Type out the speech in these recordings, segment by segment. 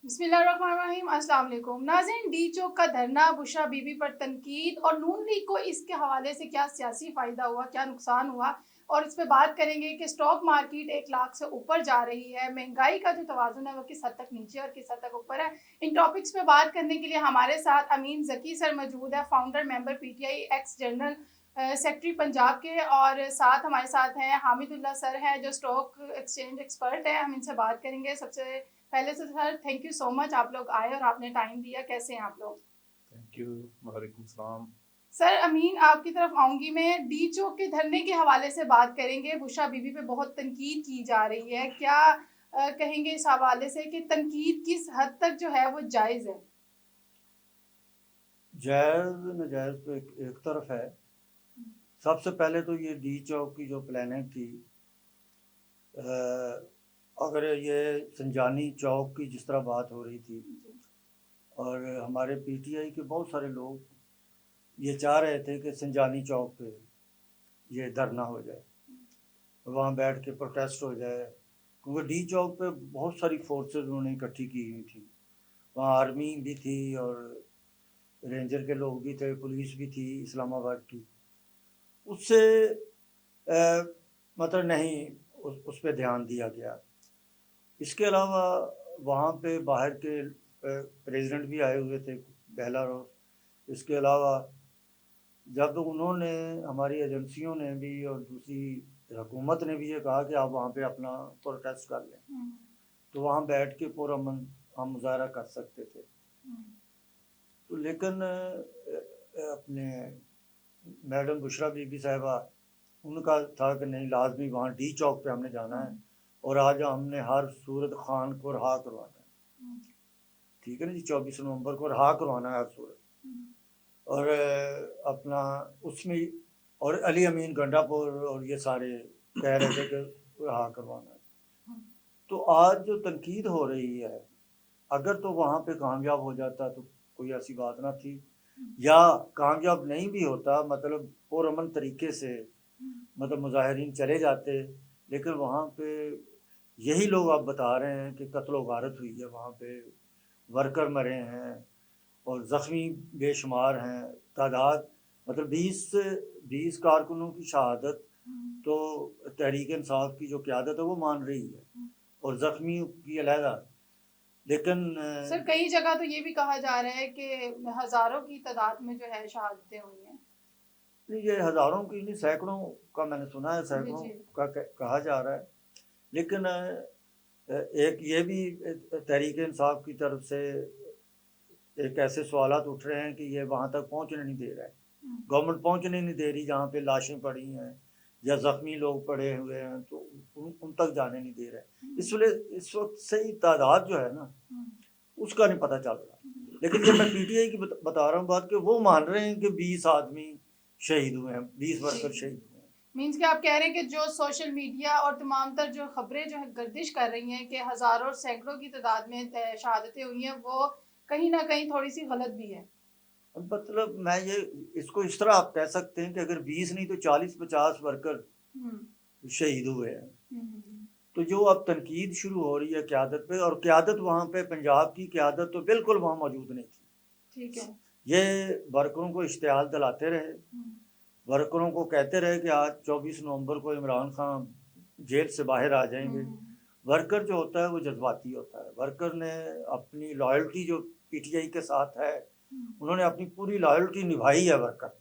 बिस्मिल्लाहिर्रहमानिर्रहीम। अस्सलाम वालेकुम नाज़रीन। डी चौक का धरना, बुशरा बीबी पर तनकीद और नून लीग को इसके हवाले से क्या सियासी फ़ायदा हुआ, क्या नुकसान हुआ, और इस पे बात करेंगे कि स्टॉक मार्केट 1 लाख से ऊपर जा रही है, महंगाई का जो तवाज़ुन है वो किस हद तक नीचे और किस हद तक ऊपर है। इन टॉपिक्स पे बात करने के लिए हमारे साथ अमीन ज़की सर मौजूद है, founder member PTI, x general secretary Punjab के, और साथ हमारे साथ हैं हामिदुल्लाह सर हैं जो स्टॉक एक्सचेंज एक्सपर्ट हैं। हम इनसे बात करेंगे। सबसे पहले तो sir thank you so much, आप लोग आए और आपने टाइम दिया। कैसे हैं आप लोग? Thank you. वालेकुम सलाम। सर अमीन, आपकी तरफ आऊंगी मैं। डी चौक के धरने के हवाले से बात करेंगे। बुशरा बीबी पे बहुत तनकीद की जा रही है, क्या कहेंगे इस हवाले से कि तनकीद किस हद तक जो है वो जायज़ है? जायज़ नाजायज़ तो एक तरफ है। सबसे पहले तो ये डी चौक की जो प्लानिंग थी, अगर ये संजानी चौक की जिस तरह बात हो रही थी, और हमारे पीटीआई के बहुत सारे लोग ये चाह रहे थे कि संजानी चौक पे ये धरना हो जाए, वहाँ बैठ के प्रोटेस्ट हो जाए, क्योंकि डी चौक पे बहुत सारी फोर्सेस उन्होंने इकट्ठी की हुई थी। वहाँ आर्मी भी थी और रेंजर के लोग भी थे, पुलिस भी थी इस्लामाबाद की। उससे मतलब नहीं उस पर ध्यान दिया गया। इसके अलावा वहाँ पे बाहर के प्रेसिडेंट भी आए हुए थे, बेलारूस। इसके अलावा जब उन्होंने, हमारी एजेंसियों ने भी और दूसरी हुकूमत ने भी ये कहा कि आप वहाँ पे अपना प्रोटेस्ट कर लें, तो वहाँ बैठ के पुरअमन हम मुजाहरा कर सकते थे। तो लेकिन अपने मैडम बुशरा बीबी साहिबा, उनका था कि नहीं, लाजमी वहाँ डी चौक पे हमने जाना है और आज हमने हर सूरत खान को रहा करवाना है। ठीक है ना जी, 24 नवंबर को रहा करवाना है हर सूरत। और अपना उसमें और अली अमीन गंडापुर और ये सारे कह रहे थे कि रहा करवाना है। तो आज जो तनकीद हो रही है, अगर तो वहाँ पे कामयाब हो जाता तो कोई ऐसी बात ना थी, या कामयाब नहीं भी होता, मतलब पुरअमन तरीके से मतलब मुजाहिरीन चले जाते, लेकिन वहाँ पे यही लोग आप बता रहे हैं कि कत्ल गारत हुई है, वहाँ पे वर्कर मरे हैं और ज़ख्मी बेशुमार हैं। तादाद मतलब 20 कारकुनों की शहादत तो तहरीक इंसाफ की जो क़यादत है वो मान रही है, और ज़ख्मी की अलहदा। लेकिन सर कई जगह तो ये भी कहा जा रहा है कि हज़ारों की तादाद में जो है शहादतें हुई हैं। नहीं, ये हज़ारों की नहीं, सैकड़ों का मैंने सुना है, जी सैकड़ों जी। का कहा जा रहा है। लेकिन एक ये भी तहरीक इंसाफ की तरफ से एक ऐसे सवालात उठ रहे हैं कि ये वहाँ तक पहुँचने नहीं दे रहा है, गवर्नमेंट पहुँचने नहीं दे रही, जहाँ पे लाशें पड़ी हैं या ज़ख्मी लोग पड़े हुए हैं, तो उन तक जाने नहीं दे रहा है। इसलिए इस वक्त सही तादाद जो है ना, उसका नहीं पता चल रहा। लेकिन ये मैं पीटीआई की बता रहा हूँ बात, कि वो मान रहे हैं कि 20 आदमी शहीद हुए हैं, 20 वर्कर शहीद हुए हैं। मीन्स कि आप कह रहे हैं कि जो सोशल मीडिया और तमाम तर जो खबरें जो है गर्दिश कर रही हैं कि हज़ारों और सैकड़ों की तादाद में शहादतें हुई हैं, वो कहीं ना कहीं थोड़ी सी गलत भी है। मतलब मैं ये, इसको इस तरह आप कह सकते हैं कि अगर 20 नहीं तो 40-50 वर्कर शहीद हुए हैं। तो जो अब तनकीद शुरू हो रही है क़यादत पे, और क़यादत वहाँ पे पंजाब की क़यादत तो बिल्कुल वहाँ मौजूद नहीं थी। ठीक है। ये वर्करों को इश्तियाल दिलाते रहे, वर्करों को कहते रहे कि आज 24 नवंबर को इमरान खान जेल से बाहर आ जाएंगे। वर्कर जो होता है वो जज्बाती होता है। वर्कर ने अपनी लॉयल्टी जो पीटीआई के साथ है, उन्होंने अपनी पूरी लॉयल्टी निभाई है वर्कर,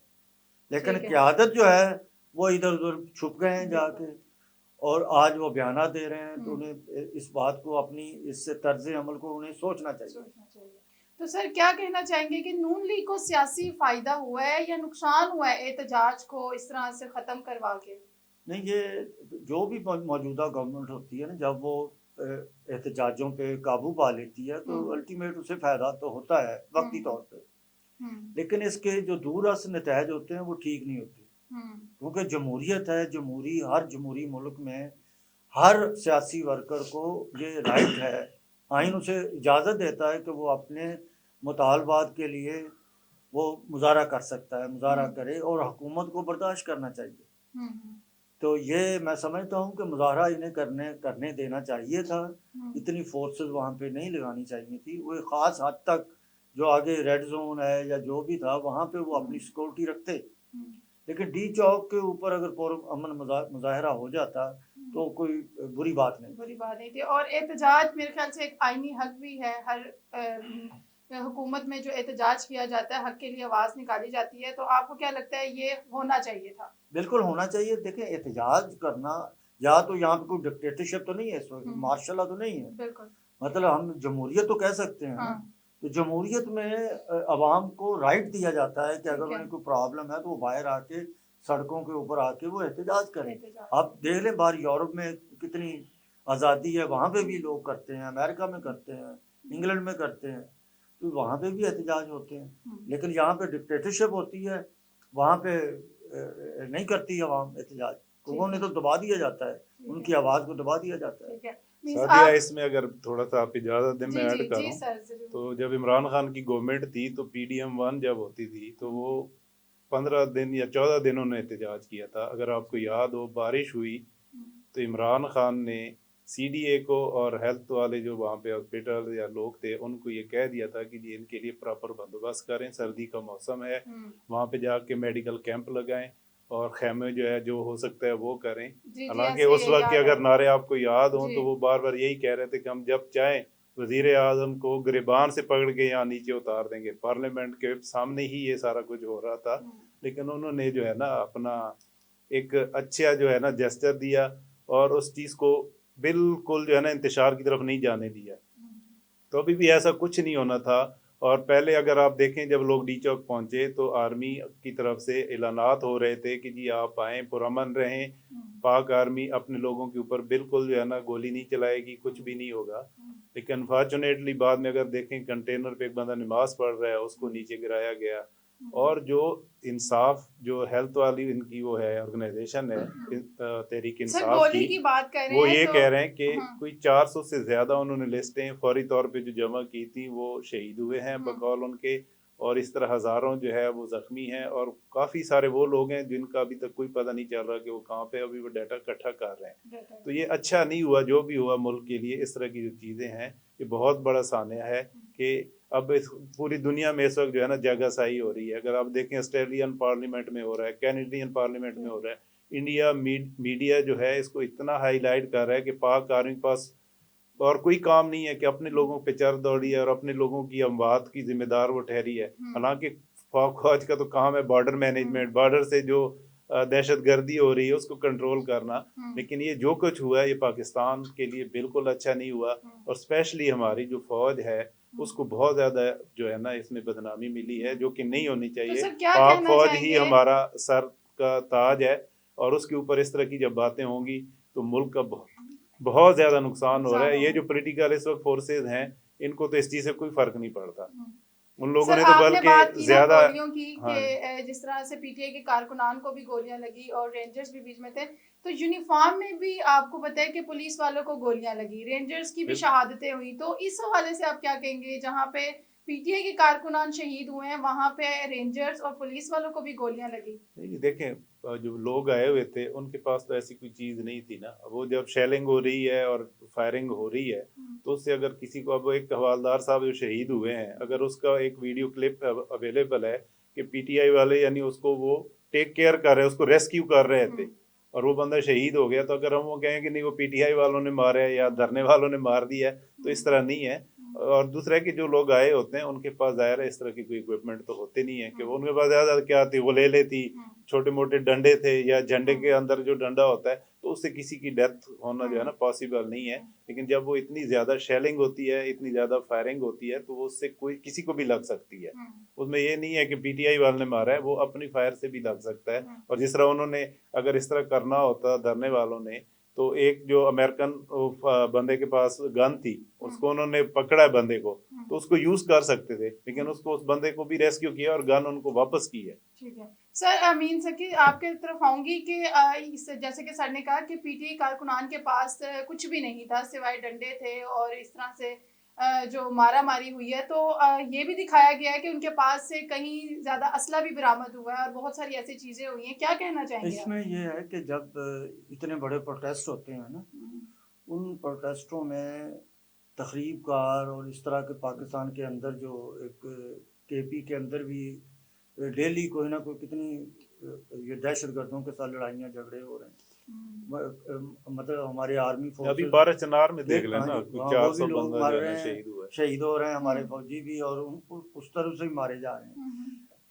लेकिन क़यादत जो है वो इधर उधर छुप गए हैं जाके, और आज वो बयाना दे रहे हैं। तो उन्हें इस बात को, अपनी इससे तर्ज अमल को उन्हें सोचना चाहिए। तो सर क्या कहना चाहेंगे कि नून लीग को सियासी फायदा हुआ है या नुकसान हुआ है एहतजाज को इस तरह से ख़त्म करवा के? नहीं, ये जो भी मौजूदा गवर्नमेंट होती है ना, जब वो एहतजाजों पे काबू पा लेती है तो अल्टीमेट उसे फ़ायदा तो होता है वक्ती तौर पे, लेकिन इसके जो दूरअसल नतैज होते हैं वो ठीक नहीं होते। क्योंकि जमहूरियत है, हर जमहूरी मुल्क में हर सियासी वर्कर को ये राइट है, आइन उसे इजाज़त देता है कि वो अपने मुतालबात के लिए वो मुजाहरा कर सकता है, मुजाहरा करे, और हुकूमत को बर्दाश्त करना चाहिए। तो ये मैं समझता हूँ कि मुज़ाहरा इन्हें करने देना चाहिए था। हम्म, इतनी फोर्सेस वहाँ पे नहीं लगानी चाहिए थी। वो एक ख़ास हद तक जो आगे रेड जोन है या जो भी था वहाँ पे वो अपनी सिक्योरिटी रखते। हम्म, लेकिन डी चौक के ऊपर अगर पुरअमन मुज़ाहरा हो जाता तो कोई बुरी बात नहीं। बुरी बात नहीं थी। और एहतजाज मेरे ख्याल से एक आईनी हक भी है। हर हुकूमत में जो एहतजाज किया जाता है, हक के लिए आवाज़ निकाली जाती है, तो आपको क्या लगता है ये होना चाहिए था? बिल्कुल होना चाहिए। देखें, एहतजाज करना या तो यहाँ पे कोई डिक्टेटरशिप तो नहीं है, इस वक्त मार्शल लॉ तो नहीं है, बिल्कुल। मतलब हम जमहूरियत तो कह सकते हैं ना। हाँ, तो जमहूरियत में अवाम को राइट दिया जाता है कि अगर ठीक है। उन्हें कोई प्रॉब्लम है तो वो बाहर आके सड़कों के ऊपर आके वो एहतजाज करें। एहतजाज आप देख लें बाहर यूरोप में कितनी आज़ादी है, वहाँ पे भी लोग करते हैं, अमेरिका में करते हैं, इंग्लैंड में करते हैं, तो वहाँ पे भी एहतजाज होते हैं। लेकिन यहाँ पे डिक्टेटरशिप होती है, वहाँ पे नहीं करती अवाम एहतजाज, लोगों ने तो दबा दिया जाता है, उनकी आवाज़ को दबा दिया जाता है। ठीक है। मीन्स सादिया, आप इसमें अगर थोड़ा सा आप इजाज़त दें मैं जी, ऐड जी, जी करूं, सर, ज़रूर। तो जब इमरान खान की गवर्नमेंट थी तो PDM 1 जब होती थी तो वो 15 दिन या 14 दिन उन्होंने एहतजाज किया था। अगर आपको याद हो, बारिश हुई तो इमरान खान ने CDA को और हेल्थ वाले जो वहाँ पे हॉस्पिटल या लोग थे उनको ये कह दिया था कि जी इनके लिए प्रॉपर बंदोबस्त करें, सर्दी का मौसम है, वहाँ पे जाके मेडिकल कैंप लगाएं और खेमे जो है जो हो सकता है वो करें। जी, जी, हालांकि ऐसे उस वक्त के याद अगर है। नारे आपको याद हों जी। तो वो बार बार यही कह रहे थे कि हम जब चाहें वजीर आजम को गिरबान से पकड़ के यहाँ नीचे उतार देंगे। पार्लियामेंट के सामने ही ये सारा कुछ हो रहा था, लेकिन उन्होंने जो है ना अपना एक अच्छा जो है ना जेस्चर दिया और उस चीज़ को बिल्कुल जो है ना इंतशार की तरफ नहीं जाने दिया। तो अभी भी ऐसा कुछ नहीं होना था। और पहले अगर आप देखें जब लोग डी चौक पहुंचे तो आर्मी की तरफ से ऐलानात हो रहे थे कि जी आप आएँ, पुरअमन रहें, पाक आर्मी अपने लोगों के ऊपर बिल्कुल जो है ना गोली नहीं चलाएगी, कुछ भी नहीं होगा। लेकिन अनफॉर्चुनेटली बाद में अगर देखें कंटेनर पे एक बंदा नमाज पढ़ रहा है उसको नीचे गिराया गया। और जो इंसाफ जो हेल्थ वाली इनकी वो है ऑर्गेनाइजेशन है तहरीक सर इंसाफ गोली की, की बात कर रहे वो हैं ये तो कह रहे हैं कि हाँ, कोई 400 से ज्यादा उन्होंने लिस्टें फौरी तौर पे जो जमा की थी वो शहीद हुए हैं बकौल उनके, और इस तरह हजारों जो है वो जख्मी हैं और काफी सारे वो लोग हैं जिनका अभी तक कोई पता नहीं चल रहा कि वो कहाँ पे, अभी वो डाटा इकट्ठा कर रहे हैं। तो ये अच्छा नहीं हुआ जो भी हुआ मुल्क के लिए। इस तरह की जो चीजें हैं ये बहुत बड़ा सान्या है कि अब इस पूरी दुनिया में इस वक्त जो है ना जगहसाही हो रही है। अगर आप देखें ऑस्ट्रेलियन पार्लियामेंट में हो रहा है, कैनेडियन पार्लियामेंट में हो रहा है, इंडिया मीडिया जो है इसको इतना हाईलाइट कर रहा है कि पाक आर्मी के पास और कोई काम नहीं है कि अपने लोगों पे चढ़ दौड़ी है और अपने लोगों की अमवात की जिम्मेदार वो ठहरी है। हालांकि पाक फौज का तो काम है बॉर्डर मैनेजमेंट, बॉर्डर से जो दहशत गर्दी हो रही है उसको कंट्रोल करना। लेकिन ये जो कुछ हुआ है ये पाकिस्तान के लिए बिल्कुल अच्छा नहीं हुआ और स्पेशली हमारी जो फौज है उसको बहुत ज्यादा जो है ना इसमें बदनामी मिली है, जो कि नहीं होनी तो चाहिए। सर क्या पाक कहना फौज ही चाहेंगे? हमारा सर का ताज है और उसके ऊपर इस तरह की जब बातें होंगी तो मुल्क का बहुत ज्यादा नुकसान हो रहा नुकसान है। ये होगा। जो पोलिटिकल इस वक्त फोर्सेज हैं इनको तो इस चीज से कोई फर्क नहीं पड़ता। उन लोगों सर ने तो आपने बल्कि बात की ना ज्यादा। गोलियों की हाँ, कि जिस तरह से पीटीआई के कारकुनान को भी गोलियां लगी और रेंजर्स भी बीच में थे, तो यूनिफॉर्म में भी आपको पता है कि पुलिस वालों को गोलियां लगी, रेंजर्स की भी शहादतें हुई। तो इस हवाले से आप क्या कहेंगे? जहाँ पे पीटीआई के कारकुनान शहीद हुए हैं वहां पे रेंजर्स और पुलिस वालों को भी गोलियां लगी। नहीं देखें, जो लोग आए हुए थे उनके पास तो ऐसी कोई चीज नहीं थी ना। वो जब शेलिंग हो रही है और फायरिंग हो रही है तो उससे अगर किसी को, अब एक हवालदार साहब जो शहीद हुए हैं अगर उसका एक वीडियो क्लिप अवेलेबल है कि PTI वाले यानी उसको वो टेक केयर कर रहे, उसको रेस्क्यू कर रहे थे और वो बंदा शहीद हो गया, तो अगर हम वो कहें कि नहीं वो PTI वालों ने मारा है या धरने वालों ने मार दिया है, तो इस तरह नहीं है। और दूसरा कि जो लोग आए होते हैं उनके पास जाहिर है इस तरह की कोई इक्विपमेंट तो होते नहीं है कि वो उनके पास ज्यादा क्या थी, वो ले लेती, छोटे मोटे डंडे थे या झंडे के अंदर जो डंडा होता है, तो उससे किसी की डेथ होना जो है ना पॉसिबल नहीं है। लेकिन जब वो इतनी ज्यादा शेलिंग होती है, इतनी ज्यादा फायरिंग होती है, तो वो उससे कोई किसी को भी लग सकती है। उसमें ये नहीं है कि PTI वाले ने मारा है, वो अपनी फायर से भी लग सकता है। और जिस तरह उन्होंने अगर इस तरह करना होता धरने वालों ने, तो एक जो अमेरिकन बंदे के पास गन थी उसको उन्होंने पकड़ा है बंदे को, तो उसको यूज कर सकते थे, लेकिन उसको उस बंदे को भी रेस्क्यू किया और गन उनको वापस की है। ठीक है सर, अमीन सकी आपके तरफ आऊंगी कि जैसे कि सर ने कहा कि पीटीआई कारकुनान के पास कुछ भी नहीं था सिवाय डंडे थे और इस तरह से जो मारा मारी हुई है, तो ये भी दिखाया गया है कि उनके पास से कहीं ज्यादा असला भी बरामद हुआ है और बहुत सारी ऐसी चीजें हुई हैं। क्या कहना चाहेंगे आप? इसमें ये है कि जब इतने बड़े प्रोटेस्ट होते हैं ना, उन प्रोटेस्टों में तखरीबकार और इस तरह के पाकिस्तान के अंदर जो एक केपी के अंदर भी डेली कोई ना कोई कितनी ये दहशत गर्दों के साथ लड़ाइयाँ झगड़े हो रहे हैं। मतलब हमारे आर्मी अभी फोर्सेस 12 चनार में देख लेना, हाँ, कुछ वो 400 भी लोग बंदा मर जो है रहे ना हैं, शहीद हुआ है। शहीद हो रहे हैं हमारे फौजी भी, और उस तरफ से भी मारे जा रहे हैं।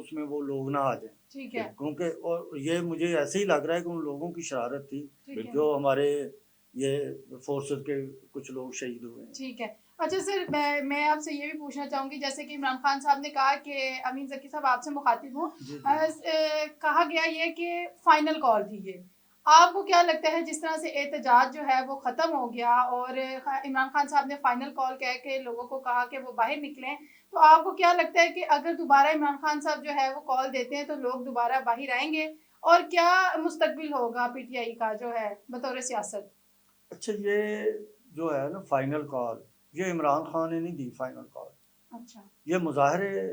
उसमें वो लोग ना आ जाएं, ठीक है, क्योंकि और ये मुझे ऐसे ही लग रहा है कि उन लोगों की शरारत थी ठीक है, जो हमारे ये फोर्सेस के कुछ लोग शहीद हुए हैं। ठीक है। अच्छा सर, मैं आपसे ये भी पूछना चाहूँगी, जैसे कि इमरान खान साहब ने कहा कि अमीन ज़की साहब आपसे मुखातिब हूँ, जी कहा गया ये कि फाइनल कॉल थी ये। आपको क्या लगता है जिस तरह से एहतजाज जो है वो ख़त्म हो गया और इमरान खान साहब ने फाइनल कॉल कह के लोगों को कहा कि वो बाहर निकलें, तो आपको क्या लगता है कि अगर दोबारा इमरान खान साहब जो है वो कॉल देते हैं तो लोग दोबारा बाहर आएंगे? और क्या मुस्तकबिल होगा पीटीआई का जो है बतौर सियासत? अच्छा, ये जो है ना फाइनल कॉल, ये इमरान खान ने नहीं दी फाइनल कॉल। अच्छा, ये मुजाहरे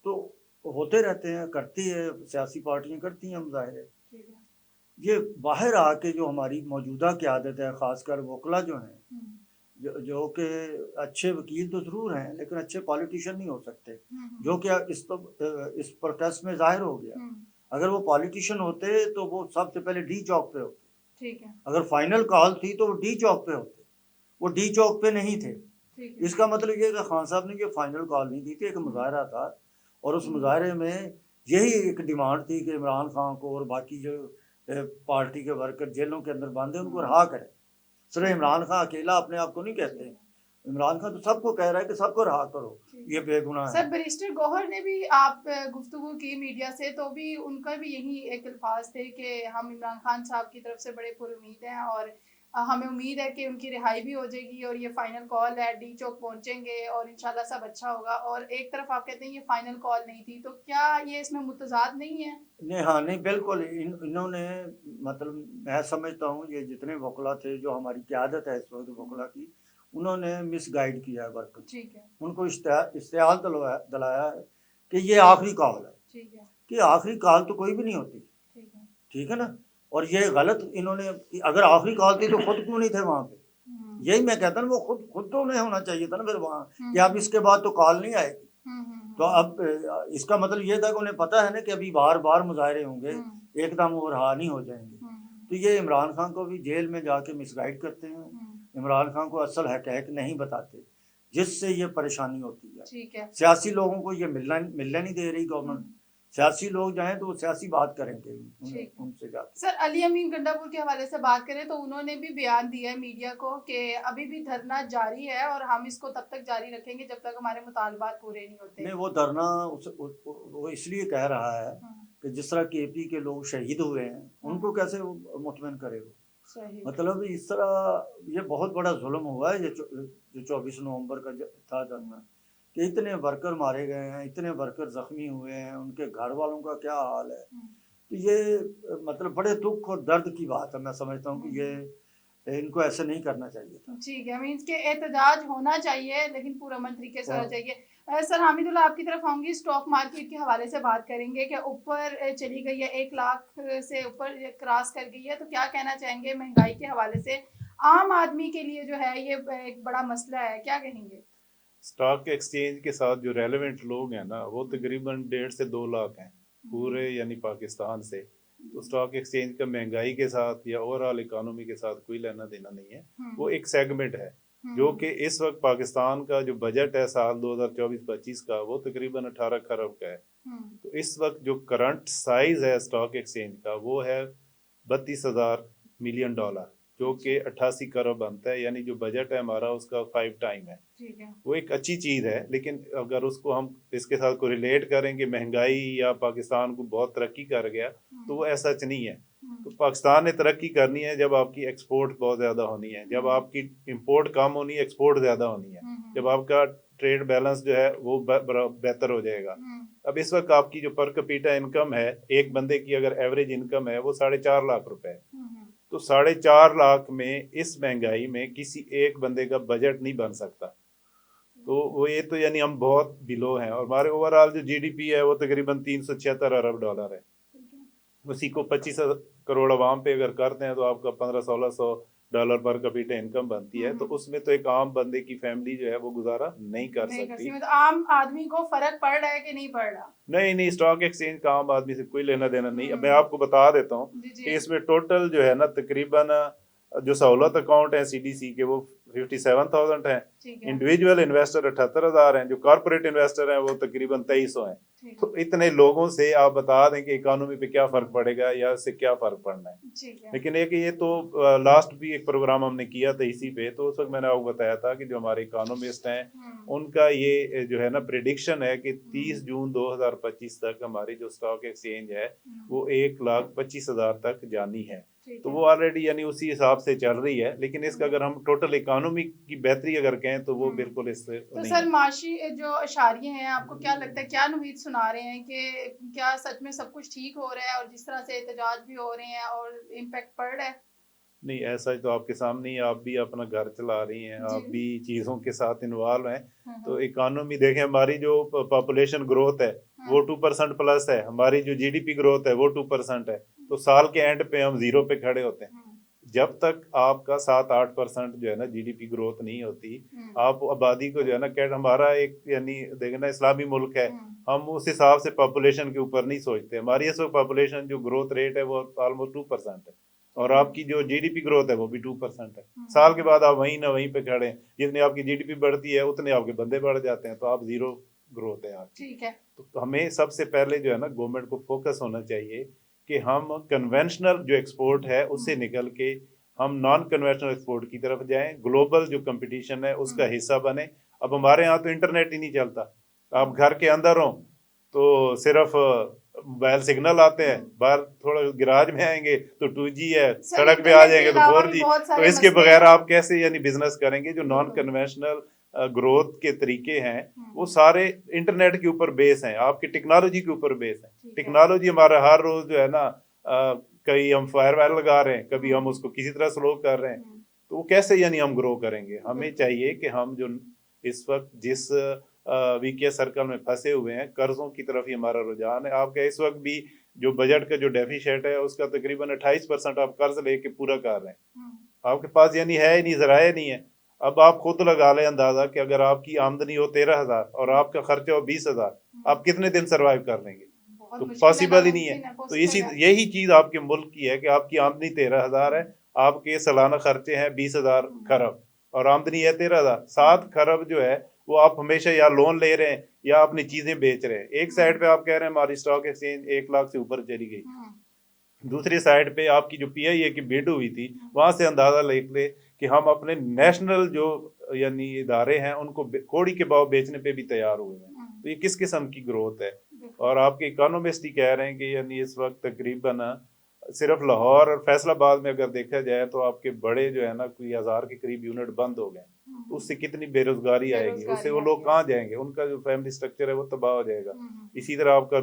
तो होते रहते हैं, करती है सियासी पार्टियां, करती हैं मुजाहरे। ठीक है। ये बाहर आके जो हमारी मौजूदा क़यादत है, ख़ासकर वकला जो हैं, जो कि अच्छे वकील तो ज़रूर हैं लेकिन अच्छे पॉलिटिशियन नहीं हो सकते, जो कि इस प्रोटेस्ट में ज़ाहिर हो गया। अगर वो पॉलिटिशियन होते तो वो सबसे पहले डी चौक पे होते। ठीक है, अगर फाइनल कॉल थी तो वो डी चौक पे होते, वो डी चौक पे नहीं थे। ठीक है। इसका मतलब ये कि खान साहब ने ये फाइनल कॉल नहीं दी थी, एक मुजाहरा था, और उस मुजाहरे में यही एक डिमांड थी कि इमरान खान को और बाकी जो पार्टी के वर्कर जेलों के अंदर बंद हैं उनको रहा करें। सिर्फ इमरान खान अकेला अपने आप को नहीं कहते, इमरान खान तो सबको कह रहा है कि सबको रहा करो, ये बेगुनाह सर, है। बैरिस्टर गौहर ने भी आप गुफ्तगू की मीडिया से, तो भी उनका भी यही एक अल्फाज थे कि हम इमरान खान साहब की तरफ से बड़े पुरुमीद हैं और हमें उम्मीद है कि उनकी रिहाई भी हो जाएगी और ये फाइनल कॉल है, डी चौक पहुंचेंगे और इंशाल्लाह सब अच्छा होगा। और एक तरफ आप कहते हैं ये फाइनल कॉल नहीं थी, तो क्या ये इसमें मुतजाद नहीं है? नहीं, हाँ, नहीं, बिल्कुल इन्होंने, मतलब मैं समझता हूँ ये जितने वकला थे, जो हमारी क़यादत है इस वक्त वकला की, उन्होंने मिसगाइड किया है वर्कर। ठीक है, उनको इश्तिहाल दिलाया है कि ये आखिरी कॉल है, ठीक है, कि आखिरी कॉल तो कोई भी नहीं होती, ठीक है। ठीक है ना। और ये गलत इन्होंने, अगर आखिरी कॉल थी तो खुद क्यों नहीं थे वहाँ पे? यही मैं कहता हूँ, वो खुद तो नहीं होना चाहिए था ना फिर वहाँ, कि अब इसके बाद तो कॉल नहीं आएगी। तो अब इसका मतलब ये था कि उन्हें पता है ना कि अभी बार बार मुजाहरे होंगे, एकदम वो रहा नहीं हो जाएंगे। तो ये इमरान खान को भी जेल में जाके मिसगाइड करते हैं, इमरान खान को असल हक़ाइक़ नहीं बताते, जिससे ये परेशानी होती है। ठीक है। सियासी लोगों को ये मिलने नहीं दे रही गवर्नमेंट। सियासी लोग जाएं तो वो सियासी बात करेंगे उनसे जाके। सर, अली अमीन गंडापुर के हवाले से बात करें तो उन्होंने भी बयान दिया है मीडिया को कि अभी भी धरना जारी है और हम इसको तब तक जारी रखेंगे जब तक हमारे मुतालबात पूरे नहीं होते। नहीं, वो धरना वो इसलिए कह रहा है कि जिस तरह केपी के लोग शहीद हुए हैं उनको कैसे मुतमईन करे वो। मतलब इस तरह ये बहुत बड़ा जुल्म हुआ है, ये जो 24 नवंबर का था धरना, कि इतने वर्कर मारे गए हैं, इतने वर्कर जख्मी हुए हैं, उनके घर वालों का क्या हाल है। तो ये मतलब बड़े दुख और दर्द की बात है। मैं समझता हूँ कि ये इनको ऐसे नहीं करना चाहिए था। ठीक है, मीन्स के एहतजाज होना चाहिए लेकिन पुरअमन तरीके से होना चाहिए। सर हामिदुल्लाह, आपकी तरफ आऊंगी, स्टॉक मार्केट के हवाले से बात करेंगे कि ऊपर चली गई है, 1 लाख से ऊपर क्रॉस कर गई है, तो क्या कहना चाहेंगे महंगाई के हवाले से? आम आदमी के लिए जो है ये एक बड़ा मसला है, क्या कहेंगे? स्टॉक एक्सचेंज के साथ जो रेलेवेंट लोग हैं ना, वो तकरीबन 1.5 से 2 लाख हैं पूरे यानी पाकिस्तान से। तो स्टॉक एक्सचेंज का महंगाई के साथ या ओवरऑल इकोनॉमी के साथ कोई लेना देना नहीं है, वो एक सेगमेंट है जो कि इस वक्त पाकिस्तान का जो बजट है साल 2024-25 का, वो तकरीबन 18 खरब का है। तो इस वक्त जो करंट साइज है स्टॉक एक्सचेंज का वो है 32,000 मिलियन डॉलर, जो कि 88 करोड़ बनता है, यानी जो बजट है हमारा उसका 5 टाइम है। वो एक अच्छी चीज़ है, लेकिन अगर उसको हम इसके साथ को रिलेट करें कि महंगाई या पाकिस्तान को बहुत तरक्की कर गया, तो वो ऐसा सच नहीं है। तो पाकिस्तान ने तरक्की करनी है जब आपकी एक्सपोर्ट बहुत ज़्यादा होनी है, जब आपकी इंपोर्ट कम होनी है, एक्सपोर्ट ज़्यादा होनी है, जब आपका ट्रेड बैलेंस जो है वो बेहतर हो जाएगा। अब इस वक्त आपकी जो पर कैपिटा इनकम है, एक बंदे की अगर एवरेज इनकम है वो 4.5 लाख रुपए है, तो 4.5 लाख में इस महंगाई में किसी एक बंदे का बजट नहीं बन सकता। तो वो ये तो यानी हम बहुत बिलो हैं, और हमारे ओवरऑल जो जीडीपी है वो तकरीबन $376 अरब है। उसी को 25 करोड़ आवाम पे अगर करते हैं तो आपका $1500-1600 पर कैपिटा इनकम बनती है। तो उसमें तो एक आम बंदे की फैमिली जो है वो गुजारा नहीं कर नहीं कर सकती। सकती, मतलब आम आदमी को फर्क पड़ रहा है कि नहीं पड़ रहा? नहीं, स्टॉक एक्सचेंज का आम आदमी से कोई लेना देना नहीं। अब मैं हम्म, आपको बता देता हूँ जी जी कि इसमें टोटल जो है ना तकरीबन जो सहूलत अकाउंट है सीडीसी के वो 57,000 है। ठीक है इंडिविजुअल इन्वेस्टर 78,000 हैं। जो कॉर्पोरेट इन्वेस्टर हैं वो तकरीबन 2300 हैं। ठीक तो इतने लोगों से आप बता दें कि इकोनॉमी पे क्या फर्क पड़ेगा या इससे क्या फर्क पड़ना है। ठीक है। लेकिन एक ये तो लास्ट भी एक प्रोग्राम हमने किया था इसी पे, तो उस वक्त मैंने आपको बताया था कि जो हमारे इकोनॉमिस्ट हैं उनका ये जो है ना प्रिडिक्शन है कि 30 जून 2025 तक हमारी जो स्टॉक एक्सचेंज है वो 1,25,000 तक जानी है। ठीक तो है। वो ऑलरेडी यानी उसी हिसाब से चल रही है। लेकिन इसका अगर हम टोटल इकोनॉमी की बेहतरी अगर कहें तो वो बिल्कुल इससे तो नहीं सर है। माशी जो अशारिये हैं, आपको क्या लगता है, क्या नुवीद सुना रहे हैं कि क्या सच में सब कुछ ठीक हो रहा है और जिस तरह से एहतजाज भी हो रहे हैं और इम्पैक्ट पड़ रहा है? नहीं, ऐसा ही तो आपके सामने ही, आप भी अपना घर चला रही हैं, जी। आप भी चीज़ों के साथ इन्वॉल्व हैं। तो हाँ। इकोनॉमी देखें, हमारी जो पॉपुलेशन ग्रोथ है वो 2% प्लस है, हमारी जो जीडीपी ग्रोथ है वो 2% है। तो साल के एंड पे हम जीरो पे खड़े होते हैं। जब तक आपका 7-8% जो है ना जीडीपी ग्रोथ नहीं होती, आप आबादी को जो है ना, क्या हमारा एक यानी देखना इस्लामी मुल्क है, हम उस हिसाब से पॉपुलेशन के ऊपर नहीं सोचते। हमारी इस वक्त पॉपुलेशन जो ग्रोथ रेट है वो ऑलमोस्ट 2% है, और आपकी जो जीडीपी ग्रोथ है वो भी 2% है। साल के बाद आप वहीं ना वहीं पे खड़े हैं। जितनी आपकी जीडीपी बढ़ती है उतने आपके बंदे बढ़ जाते हैं, तो आप जीरो ग्रोथ है आपकी। ठीक है। तो हमें सबसे पहले जो है ना गवर्नमेंट को फोकस होना चाहिए कि हम कन्वेंशनल जो एक्सपोर्ट है उससे निकल के हम नॉन कन्वेंशनल एक्सपोर्ट की तरफ जाएं, ग्लोबल जो कंपटीशन है उसका हिस्सा बने। अब हमारे यहाँ तो इंटरनेट ही नहीं चलता। आप घर के अंदर हो तो सिर्फ मोबाइल सिग्नल आते हैं, बाहर थोड़ा गिराज में आएंगे तो 2G है, सर सड़क पे आ इंटरनेट के जाएंगे तो अलावा भी 4G। बहुत तो सारे इसके मसले बगैर हैं। आप कैसे यानी बिजनेस करेंगे? जो नॉन बिल्कुल। कन्वेंशनल ग्रोथ के तरीके हैं वो सारे इंटरनेट के ऊपर बेस हैं, आपकी टेक्नोलॉजी के ऊपर बेस है। ठीक है। टेक्नोलॉजी हमारा हर रोज जो है ना कहीं हम फायरवॉल लगा रहे हैं, कभी हम उसको किसी तरह स्लो कर रहे हैं, तो वो कैसे यानी हम ग्रो करेंगे? हमें चाहिए कि हम जो इस वक्त जिस वीके सर्कल में फंसे हुए हैं, कर्जों की तरफ ही हमारा रुझान है। आपका इस वक्त भी जो बजट का जो डेफिसिट है उसका तकरीबन 28% आप कर्ज लेके पूरा कर रहे हैं। आपके पास यानी है ही नहीं, जराए नहीं है। अब आप खुद लगा लें अंदाजा कि अगर आपकी आमदनी हो 13,000 और आपका खर्चा हो 20,000, आप कितने दिन सरवाइव कर लेंगे? बहुत तो मुश्किल है, पॉसिबल ही नहीं है। नामुमकिन है, तो इसी पॉसिबल है। यही चीज आपके मुल्क की है कि आपकी आमदनी 13,000 है, आपके सालाना खर्चे हैं 20,000 खरब, और आमदनी है 13,000। 7 खरब जो है वो आप हमेशा या लोन ले रहे हैं या अपनी चीजें बेच रहे हैं। एक साइड पे आप कह रहे हैं हमारी स्टॉक एक्सचेंज 1 लाख से ऊपर चली गई, दूसरी साइड पे आपकी जो पीआईए की बिड हुई थी वहां से अंदाजा ले कि हम अपने नेशनल जो यानी इदारे हैं उनको कोड़ी के भाव बेचने पे भी तैयार हुए हैं। तो ये किस किस्म की ग्रोथ है? और आपके इकोनॉमिस्ट ही कह रहे हैं कि यानी इस वक्त तकरीबन सिर्फ लाहौर और फैसलाबाद में अगर देखा जाए तो आपके बड़े जो है ना कोई 1000 के करीब यूनिट बंद हो गए। तो उससे कितनी बेरोजगारी आएगी, उससे वो लोग कहाँ जाएंगे? उनका जो फैमिली स्ट्रक्चर है वो तबाह हो जाएगा। इसी तरह आपका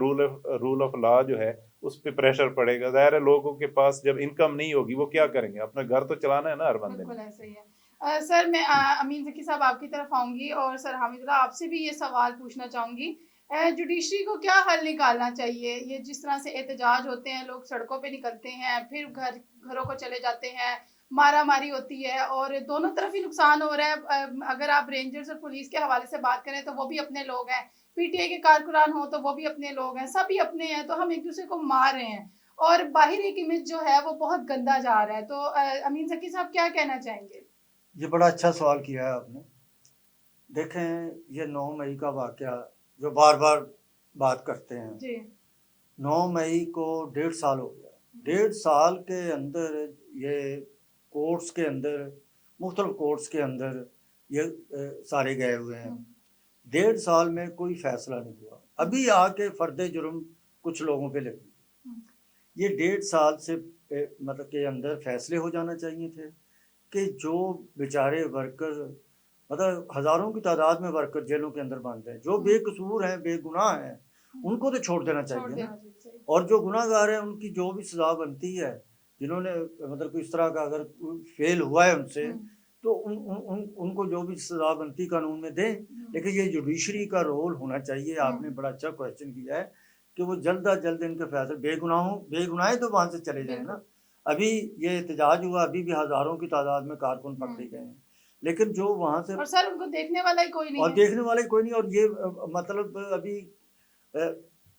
रूल ऑफ लॉ जो है उस पर प्रेशर पड़ेगा। जाहिर है लोगों के पास जब इनकम नहीं होगी वो क्या करेंगे? अपना घर तो चलाना है ना हर बंदे बिल्कुल ने। ऐसा ही है। सर मैं अमीन ज़की साहब आपकी तरफ आऊँगी, और सर हामिदुल्लाह आपसे भी ये सवाल पूछना चाहूँगी। जुडिशरी को क्या हल निकालना चाहिए? ये जिस तरह से एहतजाज होते हैं, लोग सड़कों पे निकलते हैं, फिर घरों को चले जाते हैं, मारा-मारी होती है और दोनों तरफ ही नुकसान हो रहा है। अगर आप रेंजर्स और पुलिस के हवाले से बात करें तो वो भी अपने लोग हैं, पीटीआई के कारकुनान हो तो वो भी अपने लोग हैं, सभी अपने हैं, तो हम एक-दूसरे को मार रहे हैं और बाहर एक इमेज जो है वो बहुत गंदा जा रहा है। तो अमीन ज़की साहब क्या कहना चाहेंगे? ये बड़ा अच्छा सवाल किया है आपने। देखें, ये 9 मई का वाक़या जो बार-बार बात करते हैं, जी। 9 मई को 1.5 साल हो गया। 1.5 साल के अंदर ये कोर्ट्स के अंदर, मुख्तलिफ कोर्ट्स के अंदर ये सारे गए हुए हैं। 1.5 साल में कोई फैसला नहीं हुआ। अभी आके फर्द जुर्म कुछ लोगों पे लगी। ये 1.5 साल से मतलब के अंदर फैसले हो जाना चाहिए थे कि जो बेचारे वर्कर, मतलब हज़ारों की तादाद में वर्कर जेलों के अंदर बंद हैं, जो बेकसूर हैं, बेगुनाह हैं, उनको तो छोड़ देना चाहिए ना। और जो गुनाहगार हैं उनकी जो भी सज़ा बनती है, जिन्होंने मतलब कोई इस तरह का अगर फेल हुआ है उनसे, हम्म, तो उनको जो भी सजा बनती कानून में दें। लेकिन ये जुडिशरी का रोल होना चाहिए। आपने बड़ा अच्छा क्वेश्चन किया है कि वो जल्द अज जल्द इनके फैसले, बेगुनाहे तो वहाँ से चले जाएं ना। बिल्कुल। अभी ये एहतजाज हुआ, अभी भी हजारों की तादाद में कारकुन पकड़े गए हैं, लेकिन जो वहाँ से और सर उनको देखने वाला ही कोई नहीं और है। देखने वाले कोई नहीं। और ये मतलब अभी अ,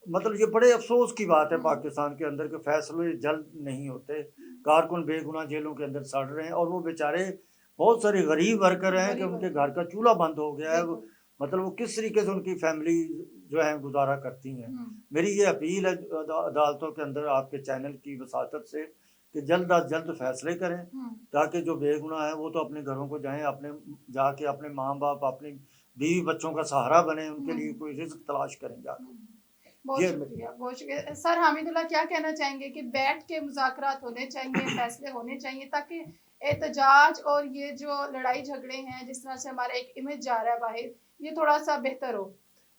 मतलब ये बड़े अफसोस की बात है पाकिस्तान के अंदर के फैसले जल्द नहीं होते। कारकुन बेगुनाह जेलों के अंदर सड़ रहे हैं, और वो बेचारे बहुत सारे गरीब वर्कर हैं कि गरीब उनके वर्ग घर का चूल्हा बंद हो गया है। बिल्कुल। मतलब वो किस तरीके से उनकी फैमिली जो है गुजारा करती हैं। हम्म, मेरी ये अपील है अदालतों के अंदर आपके चैनल की वसातत से कि जल्द अज जल्द फैसले करें, हम्म, ताकि जो बेगुनाह है वो तो अपने घरों को जाएं, अपने जाके अपने माँ बाप, अपने बीवी बच्चों का सहारा बने, उनके लिए हम्म, कोई रिस्क तलाश करें जाके। हम्म। बहुत ये शुक्रिया, बहुत शुक्रिया। सर हामिदुल्लाह क्या कहना चाहेंगे कि बैठ के मुज़ाकरात होने चाहिए, फैसले होने चाहिए, ताकि एहतजाज और ये जो लड़ाई झगड़े हैं, जिस तरह से हमारा एक इमेज जा रहा है बाहर, ये थोड़ा सा बेहतर हो।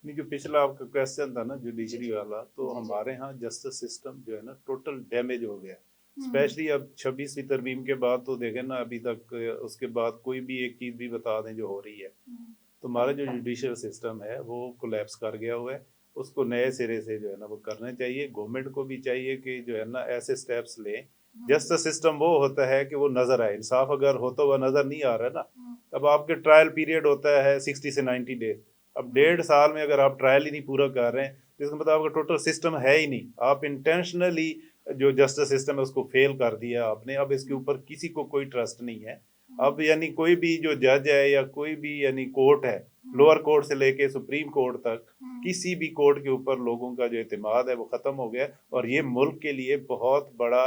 नहीं, जो पिछला आपका क्वेश्चन था ना जी जुडिशरी जी वाला, तो जी जी। हमारे यहाँ जस्टिस सिस्टम जो है ना टोटल डैमेज हो गया। हम्म, स्पेशली अब 26वीं तरमीम के बाद तो देखें ना, अभी तक उसके बाद कोई भी एक चीज़ भी बता दें जो हो रही है, हम्म, तो हमारा जो जुडिशियल सिस्टम है वो कोलैप्स कर गया हुआ है। उसको नए सिरे से जो है ना वो करने चाहिए। गवर्नमेंट को भी चाहिए कि जो है ना ऐसे स्टेप्स लें। जस्टिस सिस्टम वो होता है कि वो नज़र आए, इंसाफ अगर होता हुआ नज़र नहीं आ रहा है ना, हम्म, अब आपके ट्रायल पीरियड होता है 60 से 90 डेज। अब 1.5 साल में अगर आप ट्रायल ही नहीं पूरा कर रहे हैं, तो इसका मतलब आपका टोटल सिस्टम है ही नहीं। आप इंटेंशनली जो जस्टिस सिस्टम है उसको फेल कर दिया आपने। अब इसके ऊपर किसी को कोई ट्रस्ट नहीं है। अब यानी कोई भी जो जज है या कोई भी यानी कोर्ट है, लोअर कोर्ट से लेके सुप्रीम कोर्ट तक, किसी भी कोर्ट के ऊपर लोगों का जो एतमाद है वो ख़त्म हो गया। और ये मुल्क के लिए बहुत बड़ा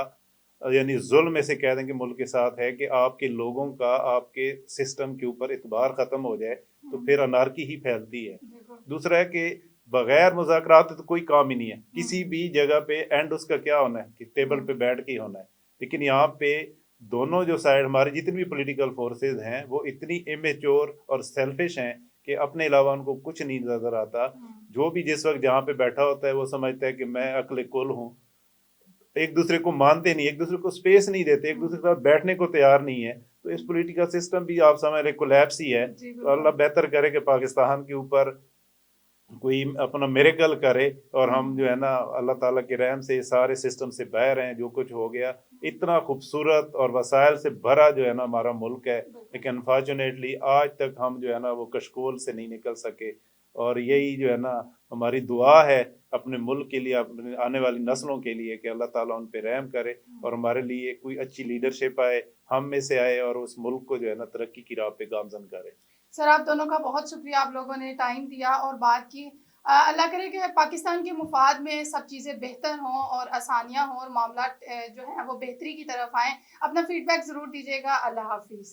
यानी जुल्म में से कह दें कि मुल्क के साथ है कि आपके लोगों का आपके सिस्टम के ऊपर एतबार ख़त्म हो जाए, तो फिर अनारकी ही फैलती है। दूसरा है कि बगैर मुज़ाकरात तो कोई काम ही नहीं है। किसी भी जगह पे एंड उसका क्या होना है कि टेबल पे बैठ के ही होना है। लेकिन यहाँ पे दोनों जो साइड, हमारी जितनी भी पॉलिटिकल फोर्सेज हैं, वो इतनी इमेच्योर और सेल्फिश हैं कि अपने अलावा उनको कुछ नहीं नजर आता। जो भी जिस वक्त जहाँ पे बैठा होता है वो समझता है कि मैं अक्ल कुल हूँ। एक दूसरे को मानते नहीं, एक दूसरे को स्पेस नहीं देते, एक दूसरे के साथ बैठने को तैयार नहीं है। तो इस पॉलिटिकल सिस्टम भी आप समझ रहे कोलैप्स ही है। जी तो अल्लाह बिल्कुल। बेहतर करे कि पाकिस्तान के ऊपर कोई अपना मिरेकल करे, और हम जो है ना अल्लाह ताला के रहम से सारे सिस्टम से बाहर हैं। जो कुछ हो गया, इतना खूबसूरत और वसाइल से भरा जो है ना हमारा मुल्क है, लेकिन अनफॉर्चुनेटली आज तक हम जो है ना वो कशकोल से नहीं निकल सके। और यही जो है ना हमारी दुआ है अपने मुल्क के लिए, अपने आने वाली नस्लों के लिए, कि अल्लाह ताला उन पे रहम करे और हमारे लिए कोई अच्छी लीडरशिप आए, हम में से आए, और उस मुल्क को जो है ना तरक्की की राह पे गामजन करे। सर आप दोनों का बहुत शुक्रिया, आप लोगों ने टाइम दिया और बात की। अल्लाह करे कि पाकिस्तान के मुफाद में सब चीज़ें बेहतर हों और आसानियाँ हों और मामला जो है वो बेहतरी की तरफ आएँ। अपना फीडबैक ज़रूर दीजिएगा। अल्लाह हाफिज़।